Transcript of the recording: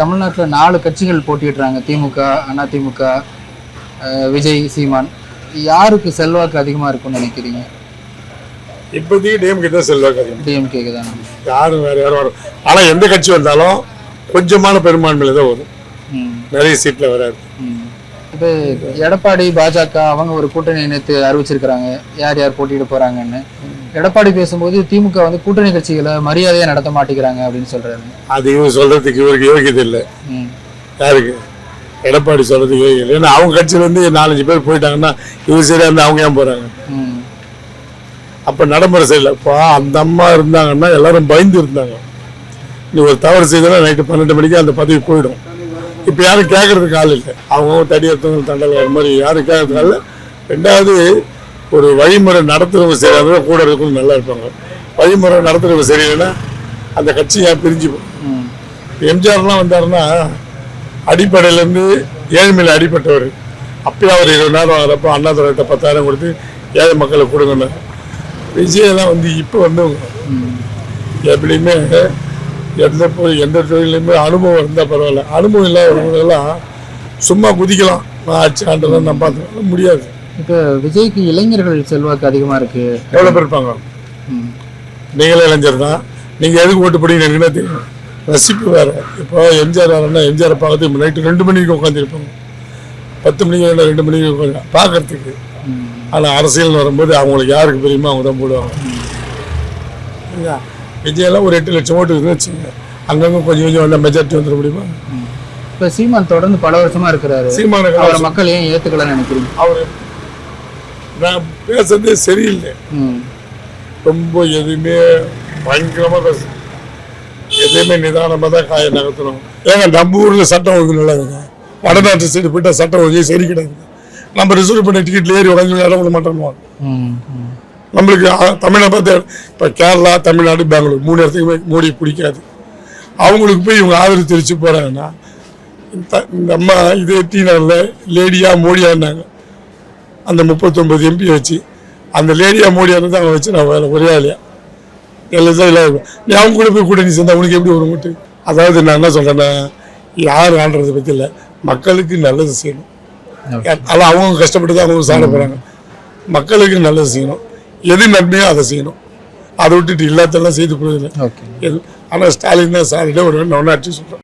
தமிழ்நாட்டில் 4 கட்சிகள் போட்டியிடுறாங்க. திமுக, அதிமுக, விஜய், சீமான். யாருக்கு செல்வாக்கு அதிகமாக இருக்கும்னு நினைக்கிறீங்க? இப்போதைக்கு டிஎம்கே தான் செல்வாக்கு அதிகம். டிஎம்கேக்கு தான். யாரும் வேறு யாரும் வரும். ஆனால் எந்த கட்சி வந்தாலும் கொஞ்சமான பெரும்பான்மையில் தான் வரும். நிறைய சீட்டில் வராது. இப்போ எடப்பாடி, பாஜக அவங்க ஒரு கூட்டணி நேற்று அறிவிச்சிருக்கிறாங்க யார் யார் போட்டியிட போகிறாங்கன்னு. எடப்பாடி பேசும்போது திமுக வந்து கூட்டணி கட்சிகளை மரியாதையாக நடத்த மாட்டேங்கிறாங்க அப்படின்னு சொல்றாரு. அது இவங்க சொல்றதுக்கு இவருக்கு யோகியது இல்லை. யாருக்கு? எடப்பாடி சொல்றதுக்கு யோகியம் இல்லை. ஏன்னா அவங்க கட்சியிலேருந்து 4-5 பேர் போயிட்டாங்கன்னா இவர் சரியா இருந்தால் அவங்க ஏன் போறாங்க? அப்போ நடைமுறை சரியில்லை. இப்போ அந்த அம்மா இருந்தாங்கன்னா எல்லாரும் பயந்து இருந்தாங்க. நீ ஒரு தவறு செய்தாலும் நைட்டு 12 மணிக்கு அந்த பதவி போயிடும். இப்போ யாரும் கேட்கறதுக்கு ஆள் இல்லை. அவங்க தடி எடுத்தவங்க தண்டல் வர மாதிரி யாரும் கேட்கறதுக்கு ஆள் இல்லை. ரெண்டாவது, ஒரு வழிமுறை நடத்துறவங்க சரியாக கூட இருக்கணும், நல்லா இருப்பாங்க. வழிமுறை நடத்துறவங்க சரியில்லைன்னா அந்த கட்சி ஏன் பிரிஞ்சு போகும்? எம்ஜிஆர்லாம் வந்தாருன்னா அடிப்படையிலேருந்து ஏழ்மையில் அடிப்பட்டவர். அப்பயும் அவர் 20 நேரம் வரப்போ அண்ணாதுரைட்ட 10,000 கொடுத்து ஏழை மக்களுக்கு கொடுங்கன்னு. விஜயெல்லாம் வந்து இப்போ வந்து எப்படியுமே எந்த தொழிலையுமே அனுபவம் இருந்தால் பரவாயில்ல. அனுபவம் இல்லாதவங்களெல்லாம் சும்மா குதிக்கலாம். நான் ஆட்சி ஆண்டெல்லாம் நான் பார்த்து முடியாது. இப்போ விஜய்க்கு இளைஞர்கள் செல்வாக்கு அதிகமாக இருக்கு. எவ்வளோ பேர் இருப்பாங்க? நீங்களே இளைஞர் தான். நீங்கள் எதுக்கு ஓட்டு போடுங்க எனக்கு என்ன தெரியும். ரசிப்பு வேறு. இப்போ எம்ஜிஆர் வரேன்னா எம்ஜிஆரை பார்க்கறதுக்கு நைட்டு 2 மணிக்கு உட்காந்துருப்பாங்க. 10 மணிக்கு 2 மணிக்கு உட்காந்து பார்க்கறதுக்கு. ஆனால் அரசியல் வரும்போது அவங்களுக்கு யாருக்கு தெரியுமோ அவங்க தான் போடுவாங்க. விஜயெல்லாம் ஒரு 8 லட்சம் ஓட்டு வச்சுங்க. அங்கங்கே கொஞ்சம் கொஞ்சம் வந்தால் மெஜாரிட்டி வந்துட முடியுமா? இப்போ சீமான் தொடர்ந்து பல வருஷமா இருக்கிறாரு. சீமான மக்கள் ஏன் ஏற்றுக்கலாம்னு நினைக்கிறீங்க? அவர் நான் பேசுறதே சரியில்லை. ரொம்ப எதுவுமே பயங்கரமாக பேச, எதுவுமே நிதானமாக தான் காய நகர்த்தணும். ஏங்க நம்ம ஊரில் சட்டம் ஒழுங்கு நல்லாதுங்க. வடநாட்டு சைடு போயிட்டால் சட்டம் ஒழுங்கு சரி கிடையாது. நம்ம ரிசர்வ் பண்ண டிக்கெட்டில் ஏறி உடஞ்சு இடம் விட மாட்டோம். நம்மளுக்கு தமிழை பார்த்து இப்போ கேரளா, தமிழ்நாடு, பெங்களூர் 3 இடத்துக்குமே மோடி பிடிக்காது. அவங்களுக்கு போய் இவங்க ஆதரவு தெரிவித்து போகிறாங்கன்னா இந்த அம்மா இதே டீனரில் லேடியாக மோடியான்னாங்க. அந்த 39 MP வச்சு அந்த லேடியாக மோடியானது அவங்க வச்சு நான் வேலை ஒரே ஆளியா எல்லாம் இல்லை. நீ அவங்க கூட போய் கூட்டணி சேர்ந்தா அவனுக்கு எப்படி ஒரு மட்டும்? அதாவது நான் என்ன சொல்கிறேன்னா, யார் ஆண்டுறதை பற்றி இல்லை, மக்களுக்கு நல்லது செய்யணும். ஆனால் அவங்க கஷ்டப்பட்டு தான் அவங்க சாட போகிறாங்க. மக்களுக்கு நல்லது செய்யணும். எது நன்மையோ அதை செய்யணும். அதை விட்டுட்டு இல்லாதெல்லாம் செய்து போகிறதில்லை. ஆனால் ஸ்டாலின் தான் சாரிட ஒரு ஒன்றாச்சு சொல்கிறேன்.